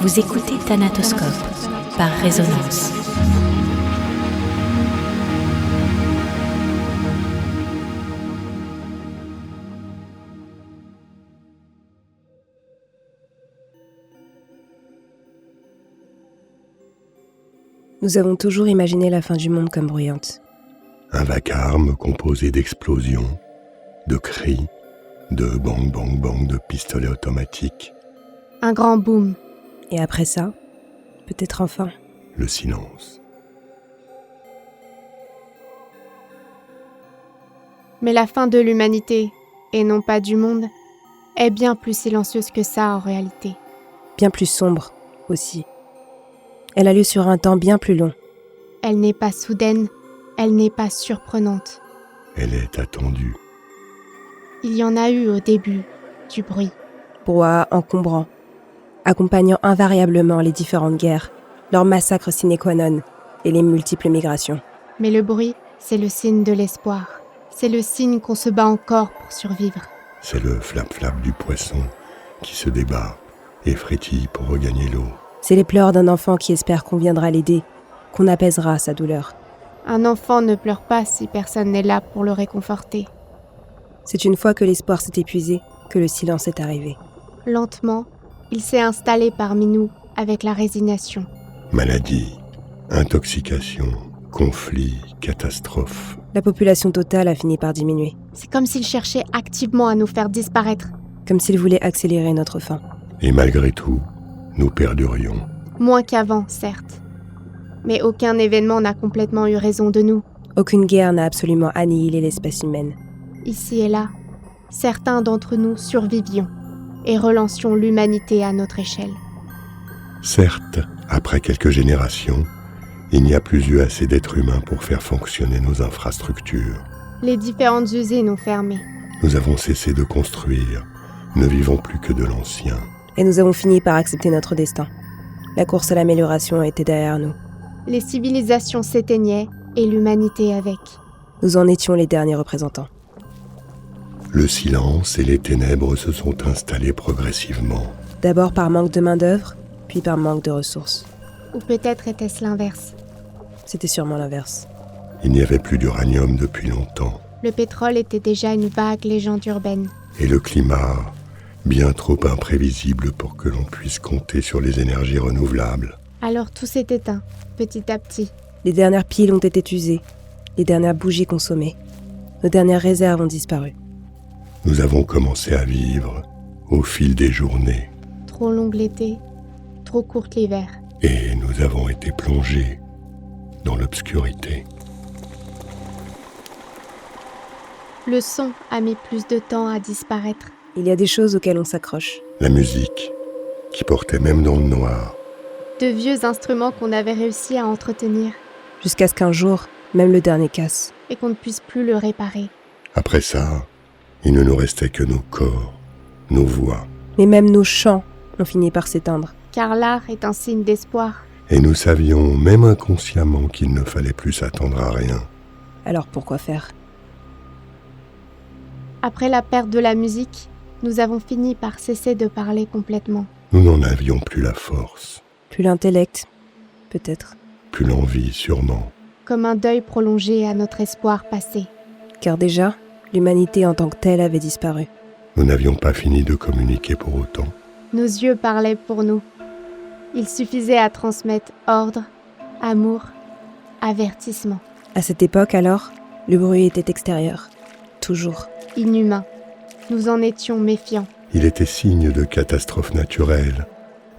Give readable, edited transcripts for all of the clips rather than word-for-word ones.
Vous écoutez Thanatoscope par résonance. Nous avons toujours imaginé la fin du monde comme bruyante. Un vacarme composé d'explosions, de cris, de bang bang bang de pistolets automatiques. Un grand boom. Et après ça, peut-être enfin, Le silence. Mais la fin de l'humanité, et non pas du monde, est bien plus silencieuse que ça en réalité. bien plus sombre aussi. Elle a lieu sur un temps bien plus long. Elle n'est pas soudaine, elle n'est pas surprenante. Elle est attendue. Il y en a eu au début, du bruit. Brouhaha encombrant, accompagnant invariablement les différentes guerres, leurs massacres sine qua non et les multiples migrations. Mais le bruit, c'est le signe de l'espoir. C'est le signe qu'on se bat encore pour survivre. C'est le flap-flap du poisson qui se débat et frétille pour regagner l'eau. C'est les pleurs d'un enfant qui espère qu'on viendra l'aider, qu'on apaisera sa douleur. Un enfant ne pleure pas si personne n'est là pour le réconforter. C'est une fois que l'espoir s'est épuisé que le silence est arrivé. Lentement, il s'est installé parmi nous avec la résignation. Maladie, intoxication, conflit, catastrophe. La population totale a fini par diminuer, C'est comme s'il cherchait activement à nous faire disparaître. comme s'il voulait accélérer notre fin. Et malgré tout, nous perdurions. Moins qu'avant, certes. Mais aucun événement n'a complètement eu raison de nous. Aucune guerre n'a absolument annihilé l'espèce humaine. Ici et là, certains d'entre nous survivions et relancions l'humanité à notre échelle. Certes, après quelques générations, il n'y a plus eu assez d'êtres humains pour faire fonctionner nos infrastructures. Les différentes usines ont fermé. Nous avons cessé de construire, ne vivons plus que de l'ancien. Et nous avons fini par accepter notre destin. La course à l'amélioration était derrière nous. Les civilisations s'éteignaient et l'humanité avec. Nous en étions les derniers représentants. Le silence et les ténèbres se sont installés progressivement. D'abord par manque de main-d'œuvre, puis par manque de ressources. Ou peut-être était-ce l'inverse. C'était sûrement l'inverse. Il n'y avait plus d'uranium depuis longtemps. Le pétrole était déjà une vague légende urbaine. Et le climat, bien trop imprévisible pour que l'on puisse compter sur les énergies renouvelables. Alors tout s'est éteint, petit à petit. Les dernières piles ont été usées, les dernières bougies consommées. Nos dernières réserves ont disparu. Nous avons commencé à vivre au fil des journées. Trop longue l'été, trop courte l'hiver. Et nous avons été plongés dans l'obscurité. Le son a mis plus de temps à disparaître. Il y a des choses auxquelles on s'accroche. La musique, qui portait même dans le noir. De vieux instruments qu'on avait réussi à entretenir Jusqu'à ce qu'un jour, même le dernier casse. et qu'on ne puisse plus le réparer. Après ça, il ne nous restait que nos corps, nos voix. Mais même nos chants ont fini par s'éteindre. Car l'art est un signe d'espoir. Et nous savions, même inconsciemment, qu'il ne fallait plus s'attendre à rien. Alors pourquoi faire ? Après la perte de la musique, nous avons fini par cesser de parler complètement. Nous n'en avions plus la force, Plus l'intellect, peut-être. plus l'envie sûrement. Comme un deuil prolongé à notre espoir passé. Car déjà, l'humanité en tant que telle avait disparu. Nous n'avions pas fini de communiquer pour autant. Nos yeux parlaient pour nous. Il suffisait à transmettre ordre, amour, avertissement. À cette époque alors, le bruit était extérieur. Toujours. Inhumain. Nous en étions méfiants. Il était signe de catastrophe naturelle,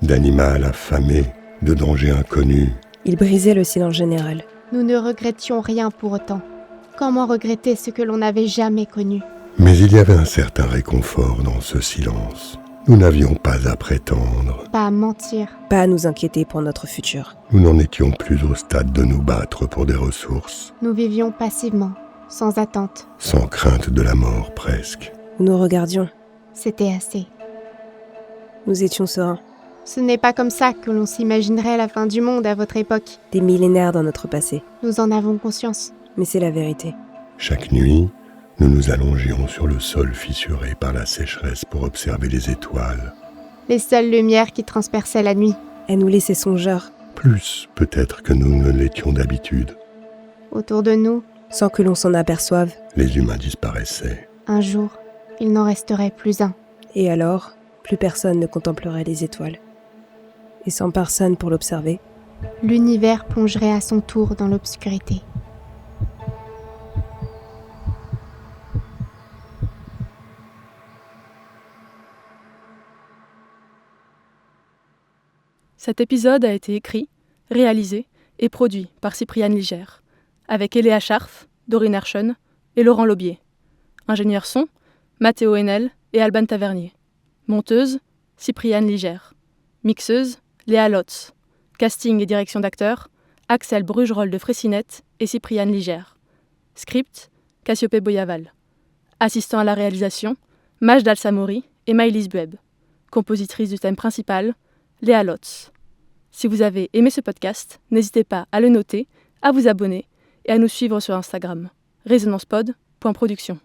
d'animal affamé, de danger inconnu. Il brisait le silence général. Nous ne regrettions rien pour autant. Comment regretter ce que l'on n'avait jamais connu ? Mais il y avait un certain réconfort dans ce silence. Nous n'avions pas à prétendre. Pas à mentir. Pas à nous inquiéter pour notre futur. Nous n'en étions plus au stade de nous battre pour des ressources, Nous vivions passivement, sans attente. sans crainte de la mort presque. Nous nous regardions. C'était assez. Nous étions sereins. Ce n'est pas comme ça que l'on s'imaginerait la fin du monde à votre époque. Des millénaires dans notre passé. Nous en avons conscience. Mais c'est la vérité. Chaque nuit, nous nous allongions sur le sol fissuré par la sécheresse pour observer les étoiles. Les seules lumières qui transperçaient la nuit. Elle nous laissait songeurs, Plus peut-être que nous ne l'étions d'habitude. Autour de nous, sans que l'on s'en aperçoive. Les humains disparaissaient. un jour, il n'en resterait plus un. Et alors, plus personne ne contemplerait les étoiles. Et sans personne pour l'observer, L'univers plongerait à son tour dans l'obscurité. Cet épisode a été écrit, réalisé et produit par Cypriane Ligère, avec Eléa Scharf, Dorine Herschen et Laurent Laubier. Ingénieur son, Mathéo Henel et Alban Tavernier. Monteuse, Cypriane Ligère. Mixeuse, Léa Lotz. Casting et direction d'acteurs, Axel Brugerolles de Fraissinet et Cypriane Ligère. Script, Cassiopée Boyaval. Assistant à la réalisation, Majd Al-Samori et Maëlys Bueb. Compositrice du thème principal, Léa Lotz. Si vous avez aimé ce podcast, n'hésitez pas à le noter, à vous abonner et à nous suivre sur Instagram. résonancepod.production.